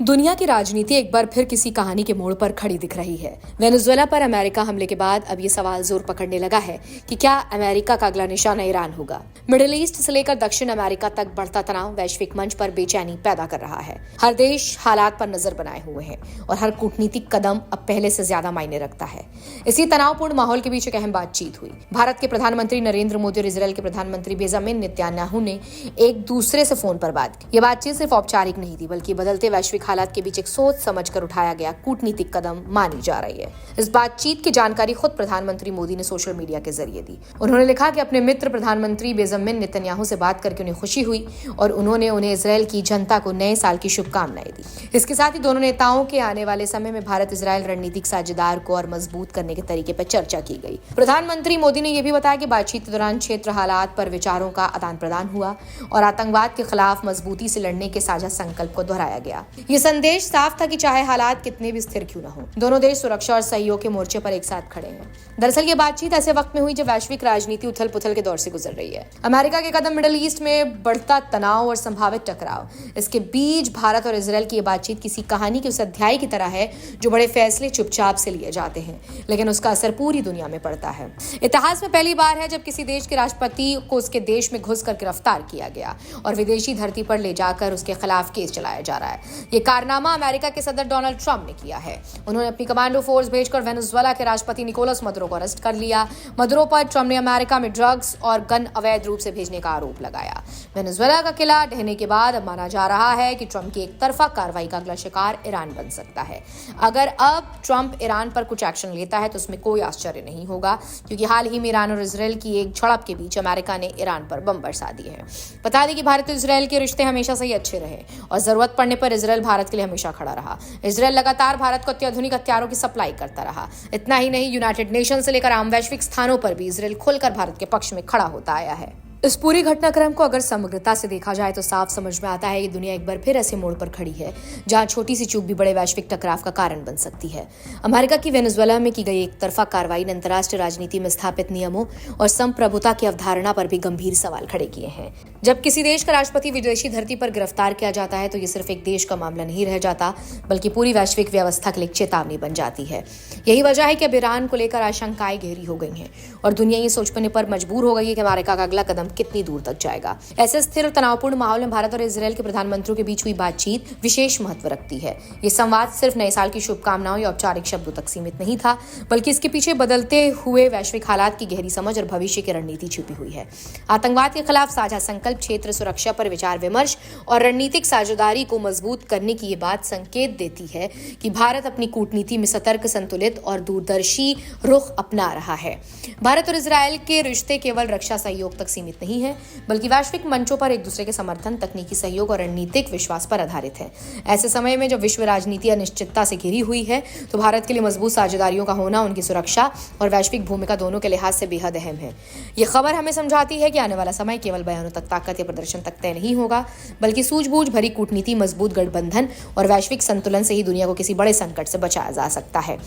दुनिया की राजनीति एक बार फिर किसी कहानी के मोड़ पर खड़ी दिख रही है। वेनेजुएला पर अमेरिका हमले के बाद अब ये सवाल जोर पकड़ने लगा है कि क्या अमेरिका का अगला निशाना ईरान होगा। मिडिल ईस्ट से लेकर दक्षिण अमेरिका तक बढ़ता तनाव वैश्विक मंच पर बेचैनी पैदा कर रहा है। हर देश हालात पर नजर बनाए हुए है और हर कूटनीतिक कदम अब पहले से ज्यादा मायने रखता है। इसी तनावपूर्ण माहौल के बीच एक अहम बातचीत हुई। भारत के प्रधानमंत्री नरेंद्र मोदी और इजरायल के प्रधानमंत्री बेंजामिन नेतन्याहू ने एक दूसरे से फोन पर बात की। ये बातचीत सिर्फ औपचारिक नहीं थी, बल्कि बदलते वैश्विक हालात के बीच एक सोच समझकर उठाया गया कूटनीतिक कदम मानी जा रही है। इस बातचीत की जानकारी खुद प्रधानमंत्री मोदी ने सोशल मीडिया के जरिए दी। उन्होंने लिखा कि अपने मित्र प्रधानमंत्री बेंजामिन नेतन्याहू से बात करके उन्हें खुशी हुई और उन्होंने उन्हें इजरायल की जनता को नए साल की शुभकामनाएं दी। इसके साथ ही दोनों नेताओं के आने वाले समय में भारत इजरायल रणनीतिक साझेदार को और मजबूत करने के तरीके पर चर्चा की गई। प्रधानमंत्री मोदी ने यह भी बताया कि बातचीत के दौरान क्षेत्र हालात पर विचारों का आदान प्रदान हुआ और आतंकवाद के खिलाफ मजबूती से लड़ने के साझा संकल्प को दोहराया गया। ये संदेश साफ था कि चाहे हालात कितने भी स्थिर क्यों न हो, दोनों देश सुरक्षा और सहयोग के मोर्चे पर एक साथ खड़े हैं। दरअसल ये बातचीत ऐसे वक्त में हुई जब वैश्विक राजनीति उथल पुथल के दौर से गुजर रही है। अमेरिका के कदम, मिडिल ईस्ट में बढ़ता तनाव और संभावित टकराव, इसके बीच भारत और इजरायल की ये बातचीत किसी कहानी के उस अध्याय की तरह है जो बड़े फैसले चुपचाप से लिए जाते हैं, लेकिन उसका असर पूरी दुनिया में पड़ता है। इतिहास में पहली बार है जब किसी देश के राष्ट्रपति को उसके देश में घुसकर गिरफ्तार किया गया और विदेशी धरती पर ले जाकर उसके खिलाफ केस चलाया जा रहा है। ये कारनामा अमेरिका के सदर डोनाल्ड ट्रंप ने किया है। उन्होंने अपनी कमांडो फोर्स भेजकर वेनेजुएला के राष्ट्रपति निकोलस मदुरो को अरेस्ट कर लिया। मदुरो पर ट्रंप ने अमेरिका में ड्रग्स और गन अवैध रूप से भेजने का आरोप लगाया। वेनेजुएला का किला ढहने के बाद अब माना जा रहा है कि ट्रंप की एक तरफा कार्रवाई का अगला शिकार ईरान बन सकता है। अगर अब ट्रंप ईरान पर कुछ एक्शन लेता है तो उसमें कोई आश्चर्य नहीं होगा, क्योंकि हाल ही में ईरान और इजरायल की एक झड़प के बीच अमेरिका ने ईरान पर बम बरसा दिए हैं। बता दें कि भारत और इजरायल के रिश्ते हमेशा से ही अच्छे रहे और जरूरत पड़ने पर इजरायल भारत के लिए हमेशा खड़ा रहा। इजरायल लगातार भारत को अत्याधुनिक हथियारों की सप्लाई करता रहा। इतना ही नहीं, यूनाइटेड नेशन से लेकर आम वैश्विक स्थानों पर भी इजरायल खुलकर भारत के पक्ष में खड़ा होता आया है। इस पूरी घटनाक्रम को अगर समग्रता से देखा जाए तो साफ समझ में आता है कि दुनिया एक बार फिर ऐसे मोड़ पर खड़ी है जहां छोटी सी चूक भी बड़े वैश्विक टकराव का कारण बन सकती है। अमेरिका की वेनेजुएला में की गई एक तरफा कार्रवाई ने अंतर्राष्ट्रीय राजनीति में स्थापित नियमों और संप्रभुता की अवधारणा पर भी गंभीर सवाल खड़े किए हैं। जब किसी देश का राष्ट्रपति विदेशी धरती पर गिरफ्तार किया जाता है तो ये सिर्फ एक देश का मामला नहीं रह जाता, बल्कि पूरी वैश्विक व्यवस्था के लिए चेतावनी बन जाती है। यही वजह है कि अब ईरान को लेकर आशंकाएं गहरी हो गई हैं और दुनिया ये सोचने पर मजबूर हो गई है कि अमेरिका का अगला कदम कितनी दूर तक जाएगा। ऐसे स्थिर और तनावपूर्ण माहौल में भारत और इजरायल के प्रधानमंत्रियों के बीच हुई बातचीत विशेष महत्व रखती है। ये संवाद सिर्फ नए साल की शुभकामनाओं या औपचारिक शब्दों तक सीमित नहीं था, बल्कि इसके पीछे बदलते हुए वैश्विक हालात की गहरी समझ और भविष्य की रणनीति छुपी हुई है। आतंकवाद के खिलाफ साझा संकल्प, क्षेत्र सुरक्षा पर विचार विमर्श और रणनीतिक साझेदारी को मजबूत करने की ये बात संकेत देती है कि भारत अपनी कूटनीति में सतर्क, संतुलित और दूरदर्शी रुख अपना रहा है। भारत और इजरायल के रिश्ते केवल रक्षा सहयोग तक सीमित नहीं है, बल्कि वैश्विक मंचों पर एक दूसरे के समर्थन, तकनीकी सहयोग और रणनीतिक विश्वास पर आधारित है। ऐसे समय में जब विश्व राजनीति अनिश्चितता से घिरी हुई है तो भारत के लिए मजबूत साझेदारियों का होना उनकी सुरक्षा और वैश्विक भूमिका दोनों के लिहाज से बेहद अहम है। ये खबर हमें समझाती है कि आने वाला समय केवल बयानों तक, ताकत या प्रदर्शन तक तय नहीं होगा, बल्कि सूझबूझ भरी कूटनीति, मजबूत गठबंधन और वैश्विक संतुलन से ही दुनिया को किसी बड़े संकट से बचाया जा सकता है।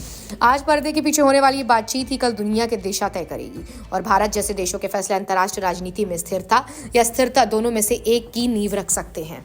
आज पर्दे के पीछे होने वाली बातचीत ही कल दुनिया के दिशा तय करेगी और भारत जैसे देशों के फैसले अंतर्राष्ट्रीय राजनीति में स्थिरता या स्थिरता दोनों में से एक की नींव रख सकते हैं।